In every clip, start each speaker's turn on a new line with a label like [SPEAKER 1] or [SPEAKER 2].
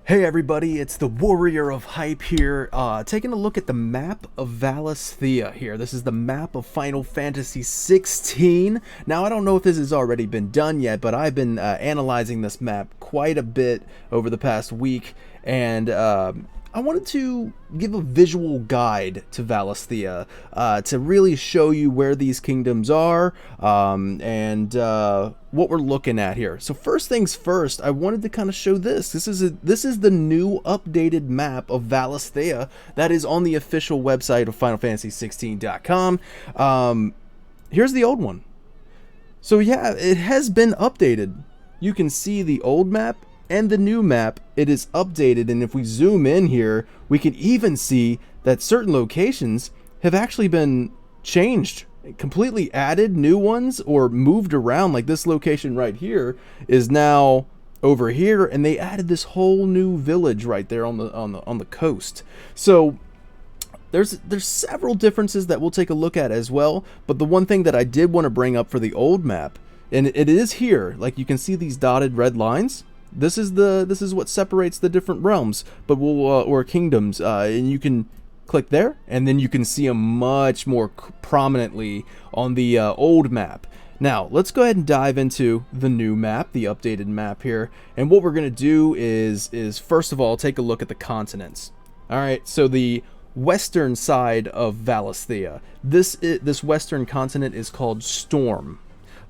[SPEAKER 1] Hey everybody, it's the Warrior of Hype here, taking a look at the map of Valisthea here. This is the map of Final Fantasy XVI. Now, I don't know if this has already been done yet, but I've been analyzing this map quite a bit over the past week, and I wanted to give a visual guide to Valisthea to really show you where these kingdoms are and what we're looking at here. So first things first, I wanted to kind of show this. This is the new updated map of Valisthea that is on the official website of FinalFantasy16.com. Here's the old one. So yeah, it has been updated. You can see the old map and the new map. It is updated, and if we zoom in here, we can even see that certain locations have actually been changed, completely added new ones or moved around. Like this location right here is now over here, and they added this whole new village right there on the coast. So there's several differences that we'll take a look at as well, but the one thing that I did want to bring up for the old map, and it is here, like you can see these dotted red lines. This is what separates the different realms, but or kingdoms, and you can click there, and then you can see them much more prominently on the old map. Now, let's go ahead and dive into the new map, the updated map here, and what we're gonna do is first of all take a look at the continents. All right, so the western side of Valisthea, this western continent is called Storm.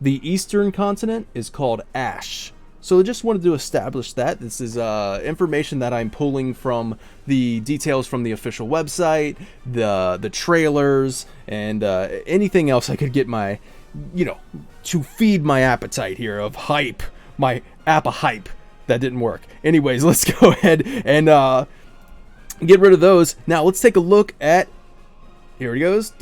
[SPEAKER 1] The eastern continent is called Ash. So I just wanted to establish that. This is information that I'm pulling from the details from the official website, the trailers, and anything else I could get my, to feed my appetite here of hype, my hype. That didn't work. Anyways, let's go ahead and get rid of those. Now let's take a look at, here it goes,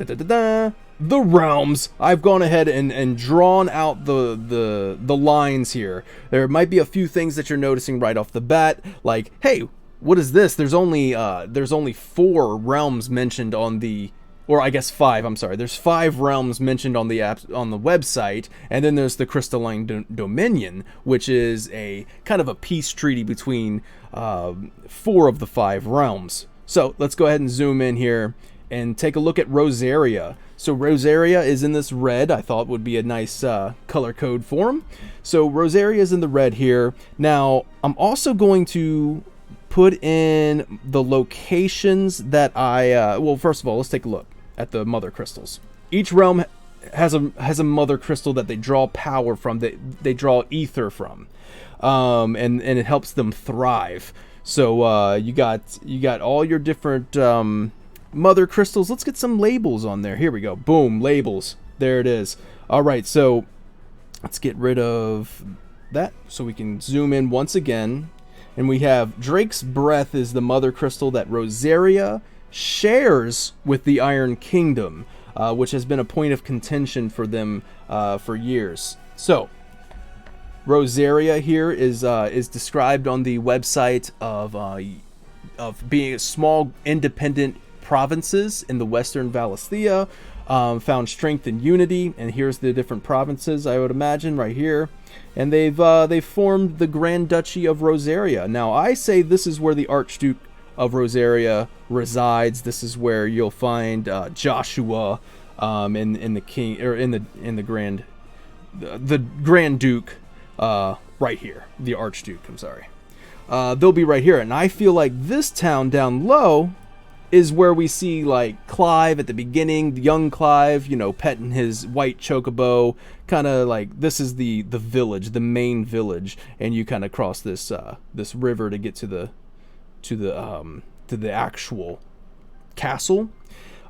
[SPEAKER 1] the realms. I've gone ahead and drawn out the lines here. There might be a few things that you're noticing right off the bat, like, hey, what is this? There's only 4 realms mentioned on the, or I guess 5. I'm sorry. There's 5 realms mentioned on the website, and then there's the Crystalline Dominion, which is a kind of a peace treaty between 4 of the 5 realms. So let's go ahead and zoom in here and take a look at Rosaria. So Rosaria is in this red. I thought would be a nice color code for them. So Rosaria is in the red here. Now, I'm also going to put in the locations that well, first of all, let's take a look at the mother crystals. Each realm has a mother crystal that they draw power from, that they draw ether from, and it helps them thrive. So you got all your different mother crystals. Let's get some labels on there. Here we go. Boom, labels. There it is. All right, so let's get rid of that so we can zoom in once again. And we have Drake's Breath is the mother crystal that Rosaria shares with the Iron Kingdom, which has been a point of contention for them for years. So Rosaria here is described on the website of being a small independent provinces in the western Valisthea, found strength and unity, and here's the different provinces, I would imagine, right here, and they've formed the Grand Duchy of Rosaria. Now, I say this is where the Archduke of Rosaria resides. This is where you'll find Joshua in the king, or in the Grand Duke, right here, the Archduke. I'm sorry. They'll be right here, and I feel like this town down low is where we see like Clive at the beginning, young Clive, petting his white chocobo, kind of like this is the village, the main village, and you kind of cross this this river to get to the actual castle.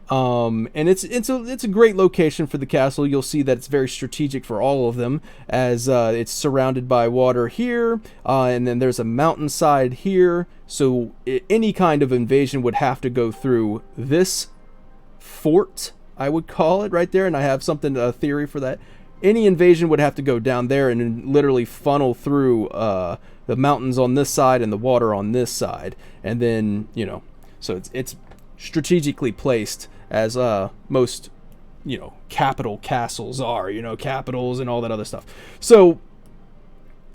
[SPEAKER 1] And it's a great location for the castle. You'll see that it's very strategic for all of them, as it's surrounded by water here, and then there's a mountainside here. So any kind of invasion would have to go through this fort, I would call it, right there. And I have a theory for that. Any invasion would have to go down there and literally funnel through the mountains on this side and the water on this side, and then so it's strategically placed, as most capital castles are, capitals and all that other stuff. So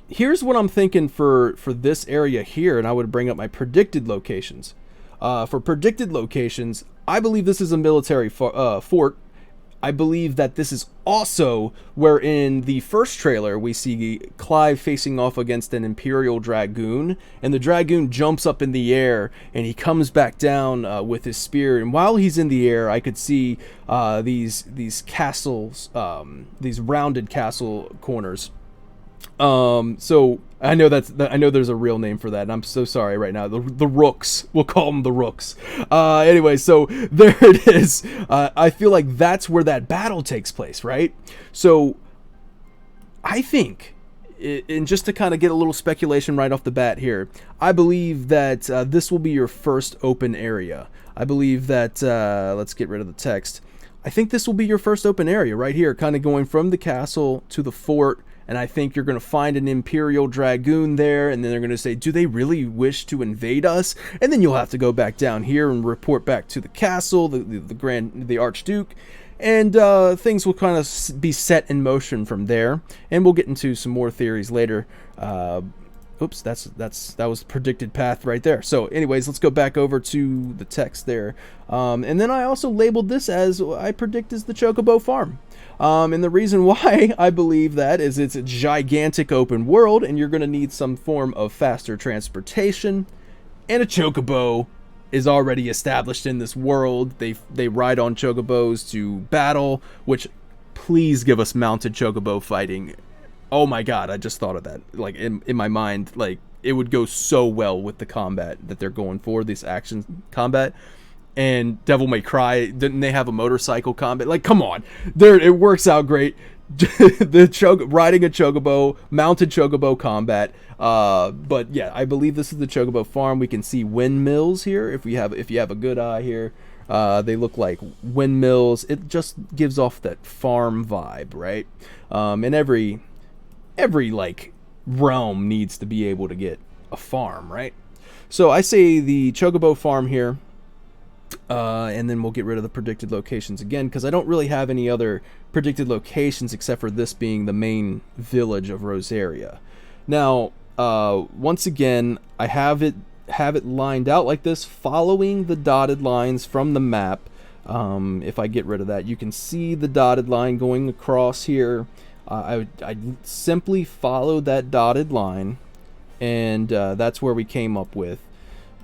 [SPEAKER 1] here's what I'm thinking for this area here, and I would bring up my predicted locations. For predicted locations, I believe this is a military fort. I believe that this is also where in the first trailer we see Clive facing off against an Imperial Dragoon, and the Dragoon jumps up in the air and he comes back down with his spear, and while he's in the air I could see these castles, these rounded castle corners. So I know I know there's a real name for that, and I'm so sorry right now. The rooks, we'll call them the rooks. Anyway, so there it is. I feel like that's where that battle takes place, right? So I think, and just to kind of get a little speculation right off the bat here, I believe that this will be your first open area. I believe that, let's get rid of the text. I think this will be your first open area right here, kind of going from the castle to the fort. And I think you're going to find an Imperial Dragoon there, and then they're going to say, do they really wish to invade us? And then you'll have to go back down here and report back to the castle, the Archduke, and things will kind of be set in motion from there. And we'll get into some more theories later. Oops, that was predicted path right there. So anyways, let's go back over to the text there. And then I also labeled this as I predict is the Chocobo Farm. And the reason why I believe that is it's a gigantic open world, and you're going to need some form of faster transportation. And a Chocobo is already established in this world. They ride on Chocobos to battle, which please give us mounted Chocobo fighting. Oh my god, I just thought of that. Like in my mind, like it would go so well with the combat that they're going for, this action combat. And Devil May Cry, didn't they have a motorcycle combat? Like, come on, it works out great. Riding a Chocobo, mounted Chocobo combat. But yeah, I believe this is the Chocobo Farm. We can see windmills here if you have a good eye here. They look like windmills. It just gives off that farm vibe, right? And every like realm needs to be able to get a farm, right? So I say the Chocobo Farm here. And then we'll get rid of the predicted locations again, because I don't really have any other predicted locations except for this being the main village of Rosaria. Now, once again, I have it lined out like this, following the dotted lines from the map. If I get rid of that, you can see the dotted line going across here. I simply follow that dotted line, and that's where we came up with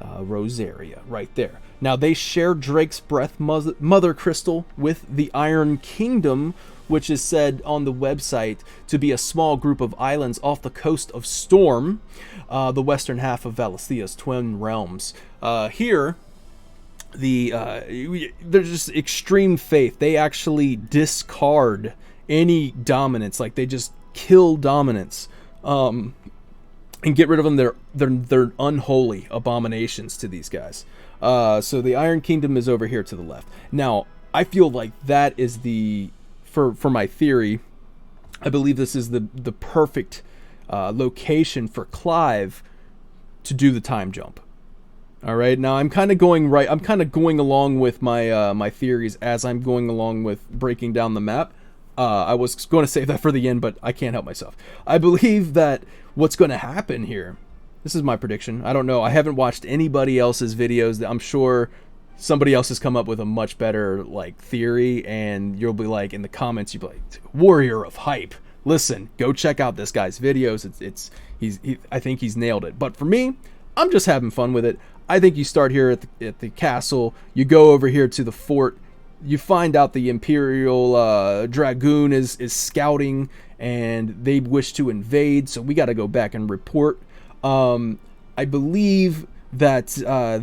[SPEAKER 1] Rosaria right there. Now, they share Drake's Breath Mother Crystal with the Iron Kingdom, which is said on the website to be a small group of islands off the coast of Storm, the western half of Valencia's twin realms. Here, there's just extreme faith. They actually discard any dominance, like they just kill dominance, and get rid of them. They're unholy abominations to these guys. So the Iron Kingdom is over here to the left. Now, I feel like that is for my theory, I believe this is the perfect location for Clive to do the time jump. All right, now I'm kind of going along with my theories as I'm going along with breaking down the map. I was going to save that for the end, but I can't help myself. I believe that what's going to happen here, this is my prediction. I don't know. I haven't watched anybody else's videos. I'm sure somebody else has come up with a much better like theory, and you'll be like in the comments, you'll be like, Warrior of Hype. Listen, go check out this guy's videos. I think he's nailed it. But for me, I'm just having fun with it. I think you start here at the castle. You go over here to the fort. You find out the Imperial Dragoon is scouting, and they wish to invade. So we got to go back and report. I believe that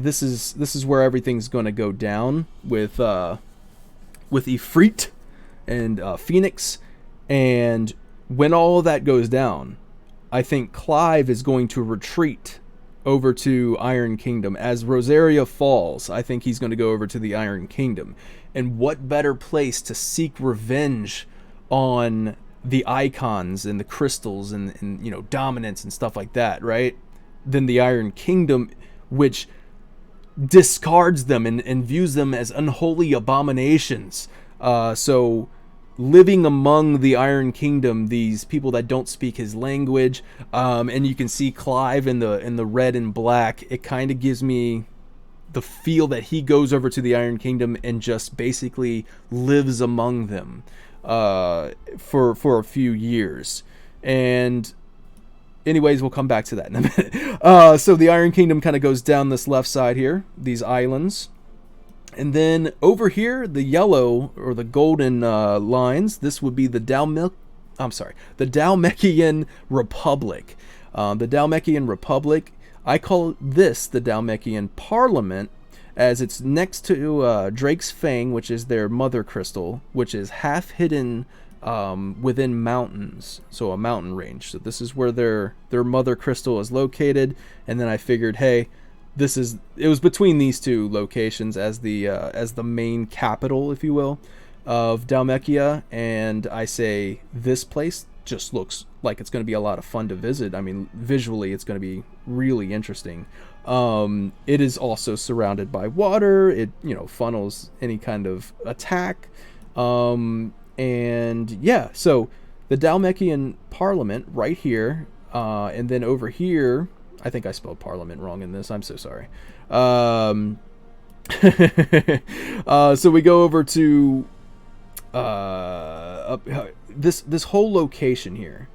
[SPEAKER 1] this is where everything's going to go down with Ifrit and Phoenix, and when all of that goes down, I think Clive is going to retreat over to Iron Kingdom. As Rosaria falls, I think he's going to go over to the Iron Kingdom. And what better place to seek revenge on the icons and the crystals and you know, dominance and stuff like that, right? Than the Iron Kingdom, which discards them and views them as unholy abominations. So living among the Iron Kingdom, these people that don't speak his language, and you can see Clive in the red and black. It kind of gives me the feel that he goes over to the Iron Kingdom and just basically lives among them for a few years. And anyways, we'll come back to that in a minute. So the Iron Kingdom kind of goes down this left side here, these islands. And then over here, the yellow or the golden lines, this would be the Dalmekian Republic. The Dalmekian Republic, I call this the Dalmekian Parliament, as it's next to Drake's Fang, which is their mother crystal, which is half hidden within mountains, so a mountain range. So this is where their mother crystal is located. And then I figured, hey, it was between these two locations as the main capital, if you will, of Dalmekia. And I say this place just looks like it's going to be a lot of fun to visit. I mean, visually it's going to be really interesting. It is also surrounded by water. It funnels any kind of attack. And yeah, so the Dalmekian Parliament right here, and then over here, I think I spelled parliament wrong in this. I'm so sorry. So we go over to this whole location here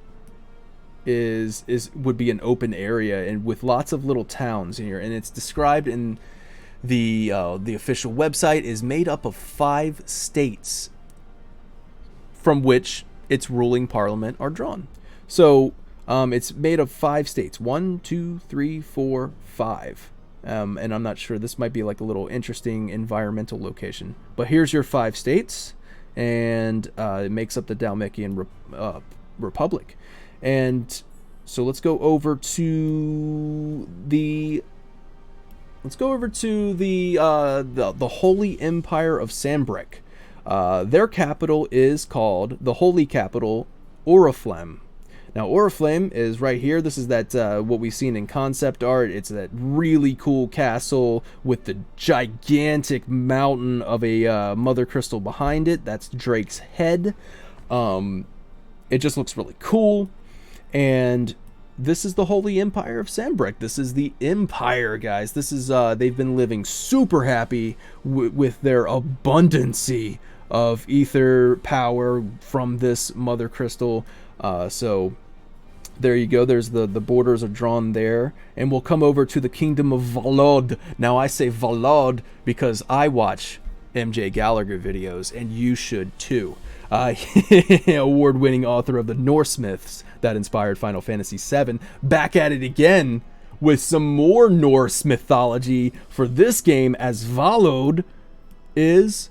[SPEAKER 1] would be an open area and with lots of little towns here, and it's described in the official website is made up of 5 states from which its ruling parliament are drawn. So it's made of 5 states. 1, 2, 3, 4, 5. And I'm not sure. This might be like a little interesting environmental location. But here's your 5 states, and it makes up the Dalmekian Republic. And so let's go over to the Holy Empire of Sanbreque. Their capital is called the Holy Capital, Oriflamme. Now, Oriflamme is right here. This is that what we've seen in concept art. It's that really cool castle with the gigantic mountain of a mother crystal behind it. That's Drake's head. It just looks really cool. And this is the Holy Empire of Sanbreque. This is the Empire, guys. This is they've been living super happy with their abundancy of ether power from this mother crystal. So there you go. There's the borders are drawn there, and we'll come over to the Kingdom of Valod. Now I say Valod because I watch MJ Gallagher videos, and you should too. Award-winning author of the Norse myths that inspired Final Fantasy VII, back at it again with some more Norse mythology for this game, as Valod is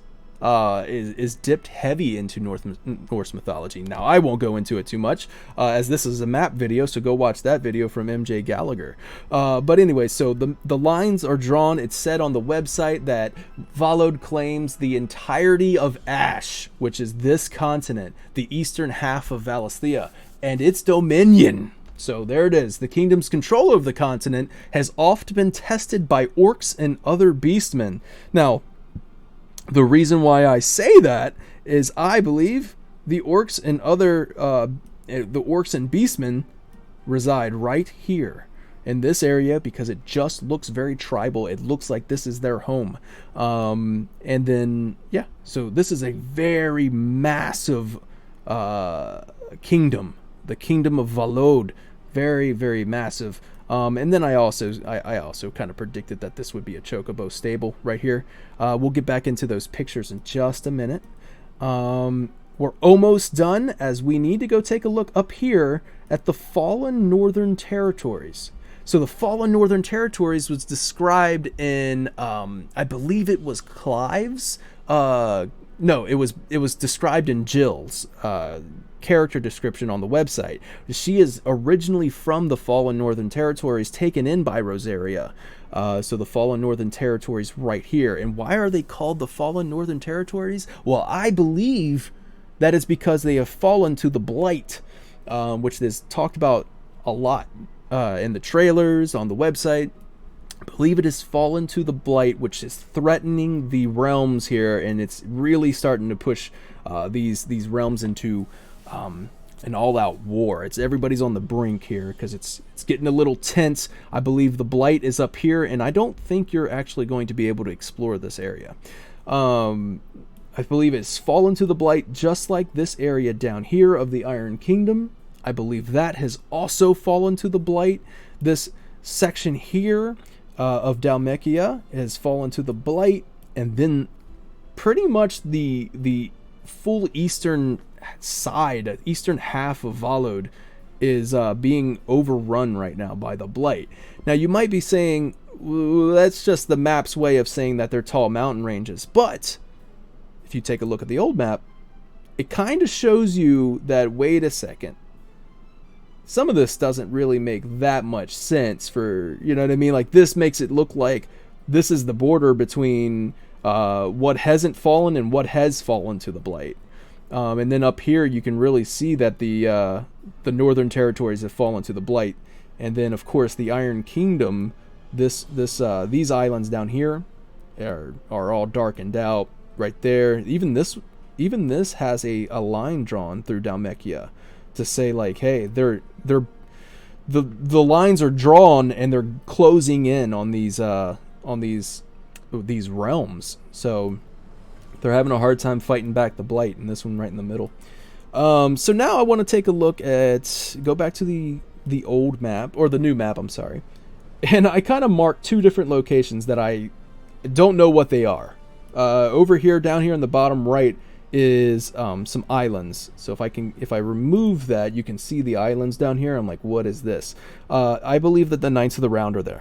[SPEAKER 1] dipped heavy into Norse mythology. Now, I won't go into it too much, as this is a map video, so go watch that video from MJ Gallagher. But anyway, so the lines are drawn. It's said on the website that Valod claims the entirety of Ash, which is this continent, the eastern half of Valisthea, and its dominion. So there it is. The kingdom's control of the continent has oft been tested by orcs and other beastmen. Now, the reason why I say that is I believe the orcs and beastmen reside right here in this area, because it just looks very tribal. It looks like this is their home. And then, yeah, so this is a very massive kingdom, the Kingdom of Valod. Very, very massive. And then I also kind of predicted that this would be a Chocobo stable right here. We'll get back into those pictures in just a minute. We're almost done, as we need to go take a look up here at the Fallen Northern Territories. So the Fallen Northern Territories was described in, I believe it was Clive's. No, it was described in Jill's character description on the website. She is originally from the Fallen Northern Territories, taken in by Rosaria. So the Fallen Northern Territories right here. And why are they called the Fallen Northern Territories? Well, I believe that is because they have fallen to the Blight, which is talked about a lot in the trailers, on the website. I believe it has fallen to the Blight, which is threatening the realms here, and it's really starting to push these realms into an all-out war. Everybody's on the brink here because it's getting a little tense. I believe the Blight is up here, and I don't think you're actually going to be able to explore this area. I believe it's fallen to the Blight, just like this area down here of the Iron Kingdom. I believe that has also fallen to the Blight. This section here of Dhalmekia has fallen to the Blight, and then pretty much the full eastern side, eastern half of Valod is being overrun right now by the Blight. Now you might be saying, well, that's just the map's way of saying that they're tall mountain ranges, but if you take a look at the old map, it kind of shows you that, wait a second, some of this doesn't really make that much sense for, you know what I mean? Like, this makes it look like this is the border between what hasn't fallen and what has fallen to the Blight. And then up here, you can really see that the northern territories have fallen to the Blight. And then, of course, the Iron Kingdom, these islands down here are all darkened out right there. Even this has a line drawn through Dhalmekia to say, like, hey, the lines are drawn and they're closing in on these realms. So they're having a hard time fighting back the Blight, and this one right in the middle. So now I want to take a look at, go back to the old map, or the new map, I'm sorry. And I kind of marked two different locations that I don't know what they are. Over here, down here in the bottom right, is some islands. So if I remove that, you can see the islands down here. I'm like, what is this? I believe that the Knights of the Round are there.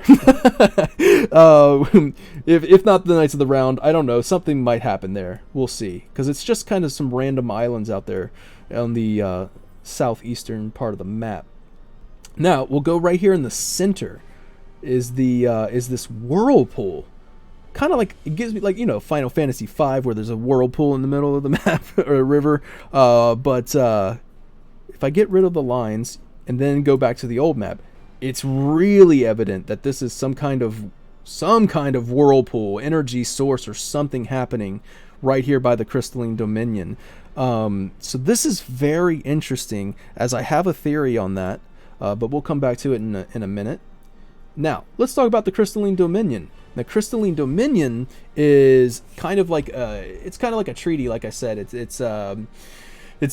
[SPEAKER 1] If not the Knights of the Round, I don't know. Something might happen there. We'll see. Because it's just kind of some random islands out there on the southeastern part of the map. Now, we'll go right here in the center is this whirlpool. Kind of like, it gives me, like, you know, Final Fantasy V, where there's a whirlpool in the middle of the map, or a river. But if I get rid of the lines and then go back to the old map, it's really evident that this is some kind of whirlpool, energy source, or something happening right here by the Crystalline Dominion. So this is very interesting, as I have a theory on that, but we'll come back to it in a minute. Now, let's talk about the Crystalline Dominion. The Crystalline Dominion is kind of like a treaty, like I said. It's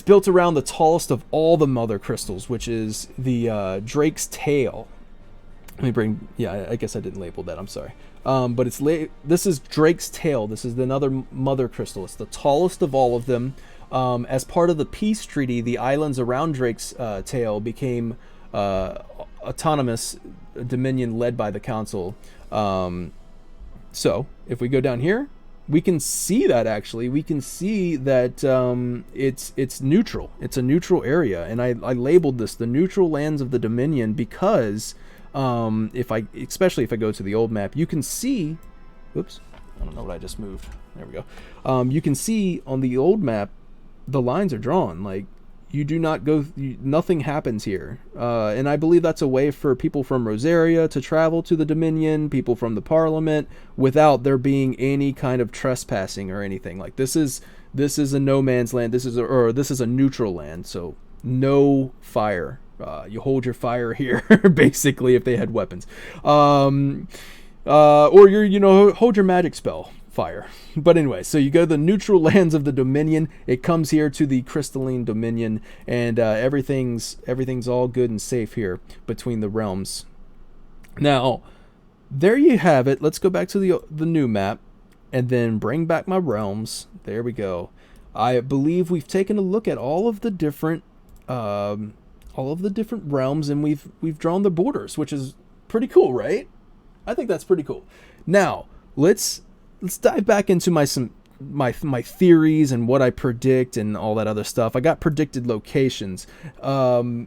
[SPEAKER 1] built around the tallest of all the mother crystals, which is the Drake's Tail. I guess I didn't label that, I'm sorry. But this is Drake's Tail. This is another mother crystal. It's the tallest of all of them. As part of the peace treaty, the islands around Drake's Tail became autonomous dominion led by the council. So if we go down here, we can see that actually. We can see that it's neutral. It's a neutral area, and I labeled this the neutral lands of the Dominion because especially if I go to the old map, you can see. Oops, I don't know what I just moved. There we go. You can see on the old map, the lines are drawn. Like, you do not go, nothing happens here. And I believe that's a way for people from Rosaria to travel to the Dominion, people from the Parliament, without there being any kind of trespassing or anything. Like, this is a no man's land. This is a neutral land, so no fire. You hold your fire here, basically, if they had weapons. Or hold your magic spell fire. But anyway, so you go to the neutral lands of the Dominion. It comes here to the Crystalline Dominion, and everything's all good and safe here between the realms. Now, there you have it. Let's go back to the new map, and then bring back my realms. There we go. I believe we've taken a look at all of the different realms, and we've drawn the borders, which is pretty cool, right? I think that's pretty cool. Now, let's dive back into my theories and what I predict and all that other stuff. I got predicted locations. And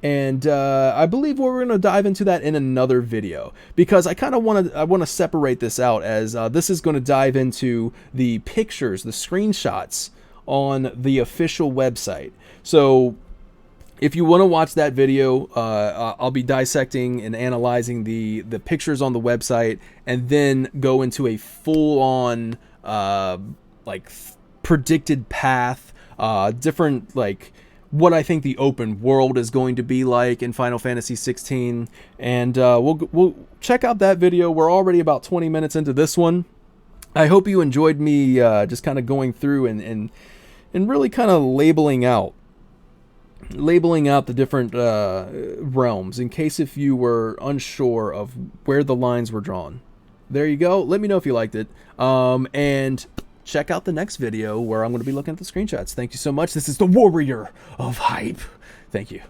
[SPEAKER 1] I believe we're going to dive into that in another video, because I kind of want to separate this out, as this is going to dive into the pictures, the screenshots on the official website. So If you want to watch that video, I'll be dissecting and analyzing the pictures on the website, and then go into a full-on like predicted path, different like what I think the open world is going to be like in Final Fantasy 16, and we'll check out that video. We're already about 20 minutes into this one. I hope you enjoyed me just kind of going through and really kind of labeling out the different realms, in case if you were unsure of where the lines were drawn. There you go. Let me know if you liked it. And check out the next video where I'm going to be looking at the screenshots. Thank you so much. This is the Warrior of Hype. Thank you.